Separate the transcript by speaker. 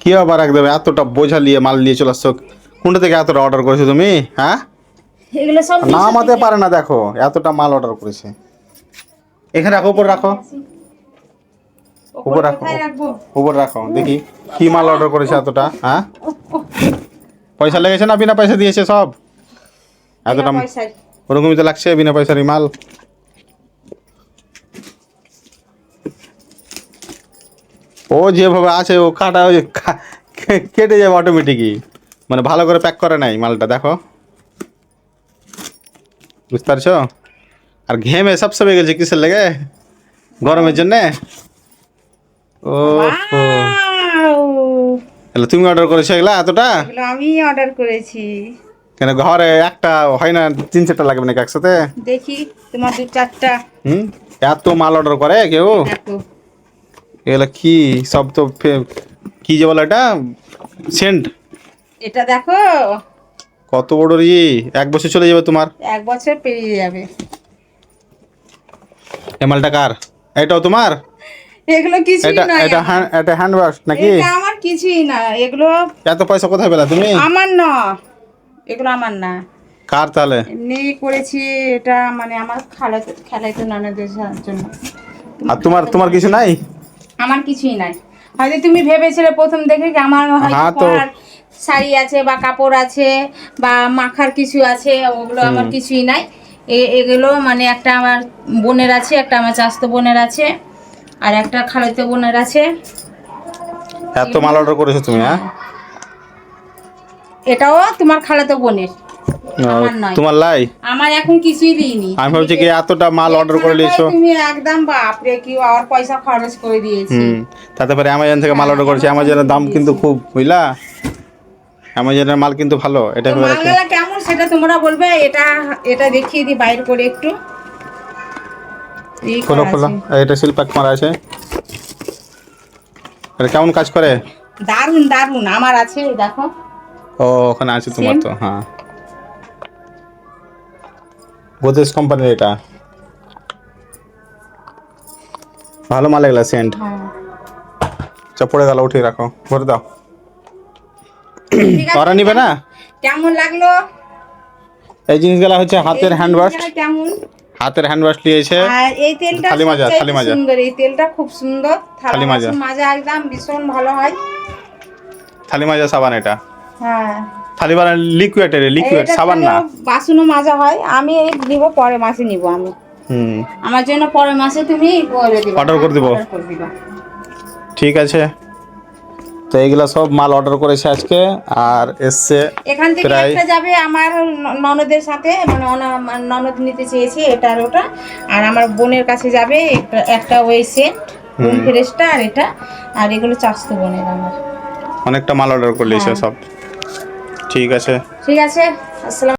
Speaker 1: কি আবার একদম এতটা বোঝা নিয়ে মাল নিয়ে চলে আসছো, কোনটা থেকে এতটা অর্ডার করেছো তুমি? হ্যাঁ,
Speaker 2: এগুলো সব
Speaker 1: নামাতে পারে না, দেখো এতটা মাল অর্ডার করেছে। এখানে রাখো, উপর রাখো, উপর রাখো, উপর রাখো, দেখি কি মাল অর্ডার করেছে এতটা। হ্যাঁ, পয়সা লেগেছে না বিনা পয়সা দিয়েছে সব? এতটা ওরকমই তো লাগছে, বিনা পয়সারই মাল। ও যেভাবে আছে ও কাটা কেটে যাবে অটোমেটিকই, মানে ভালো করে প্যাক করে নাই মালটা, দেখো বুঝতে পারছো? আর ঘেমে সব সবে গেছে কিসের লেগে? গরমের জন্যে। ও তাহলে তুমি অর্ডার করেছো এগুলা এতটা?
Speaker 2: এগুলো আমি অর্ডার করেছি।
Speaker 1: কেন ঘরে একটা হয় না, 3-4টা লাগবে নাকি একসাথে?
Speaker 2: দেখি তোমার 2-4টা।
Speaker 1: এত মাল অর্ডার করে কেউ? এগুলা কি সব তো কি যে বলে এটা, সেন্ট।
Speaker 2: এটা দেখো
Speaker 1: কত বড় রি, 1 বছর চলে যাবে তোমার।
Speaker 2: 1 বছর পেরিয়ে যাবে।
Speaker 1: এই মালটা কার? এটাও তোমার?
Speaker 2: এগুলো কিছুই
Speaker 1: এটা
Speaker 2: না,
Speaker 1: এটা এটা হ্যান্ড ওয়াশ নাকি?
Speaker 2: এটা আমার কিছুই না, এগুলো
Speaker 1: এত পয়সা কোথায় পেলা তুমি?
Speaker 2: আমার না, এগুলো আমার না।
Speaker 1: কার তাহলে?
Speaker 2: এমনি করেছি এটা, মানে আমার খালাতো ননদের জন্য।
Speaker 1: আর তোমার কিছু নাই?
Speaker 2: আমার কিছুই নাই। হয়তো তুমি ভেবেছিলে প্রথম দেখে কি আমার
Speaker 1: হ্যাঁ
Speaker 2: হয়তো
Speaker 1: তো।
Speaker 2: পরার শাড়ি আছে বা কাপড় আছে বা মাখার কিছু আছে, ওগুলো আমার কিছুই নাই। এগুলো মানে একটা আমার বোনের আছে, একটা আমার চাস্তো বোনের আছে, আর একটা খালাতো বোনের আছে।
Speaker 1: এত মাল অর্ডার করেছো তুমি? হ্যাঁ,
Speaker 2: এটাও তোমার খালাতো বোনের, আমার নয়।
Speaker 1: তোমার লাই?
Speaker 2: আমার এখন কিছুই দিইনি।
Speaker 1: আমি ভাবছি কি এতটা মাল অর্ডার করে নিয়েছো।
Speaker 2: তুমি একদম বাপরে, কি আর পয়সা খরচ করে দিয়েছি।
Speaker 1: তাতে পরে অ্যামাজন থেকে মাল অর্ডার করেছি। অ্যামাজনের দাম কিন্তু খুব, বুঝলা, অ্যামাজনের মাল কিন্তু ভালো। এটা ভেবে রাখো।
Speaker 2: মালগুলো কেমন সেটা তোমরা বলবে। এটা এটা দেখিয়ে দিই বাইরে করে একটু।
Speaker 1: খোলো খোলো, এটা সিল প্যাক মারা আছে। এটা কেমন কাজ করে?
Speaker 2: দারুন দারুন, আমার আছে দেখো।
Speaker 1: ও ওখানে আছে তোমার তো। হ্যাঁ, গোদরেজ কোম্পানির এটা, ভালো মাল এগুলা সেন্ট। পড়ে গেল, উঠিয়ে রাখো, ভরে দাও। ওরা নিবে না?
Speaker 2: কেমন লাগলো
Speaker 1: এই জিনিসগুলা হচ্ছে হাতের হ্যান্ড ওয়াশ।
Speaker 2: কেমন
Speaker 1: হাতের হ্যান্ড ওয়াশ নিয়েছে।
Speaker 2: আর এই তেলটা
Speaker 1: থালি মাজা, থালি মাজা
Speaker 2: সুন্দর, এই তেলটা খুব সুন্দর।
Speaker 1: থালি মাজা,
Speaker 2: মাজা একদম ভীষণ ভালো হয়।
Speaker 1: থালি মাজা সাবান এটা।
Speaker 2: হ্যাঁ,
Speaker 1: থালি মাজা লিকুইড, লিকুইড সাবান না।
Speaker 2: বাসনও মাজা হয়। আমি এই নিব, পরের মাসে নিব আমি। আমার জন্য পরের মাসে তুমি
Speaker 1: অর্ডার করে দিব। ঠিক আছে, তো এইগুলা সব মাল অর্ডার করেছে আজকে, আর এসছে
Speaker 2: এখান থেকে একটা যাবে আমার ননদের সাথে, মানে ননদ নিতে চেয়েছি এটা আর ওটা। আর আমার বোনের কাছে যাবে একটা ওই সেন্ট রুম ফ্রেশটা, আর এটা, আর এগুলো চাস্তো বোনের আমার।
Speaker 1: অনেকটা মাল অর্ডার করলিছে সব। ঠিক আছে,
Speaker 2: ঠিক আছে। আসসালাম।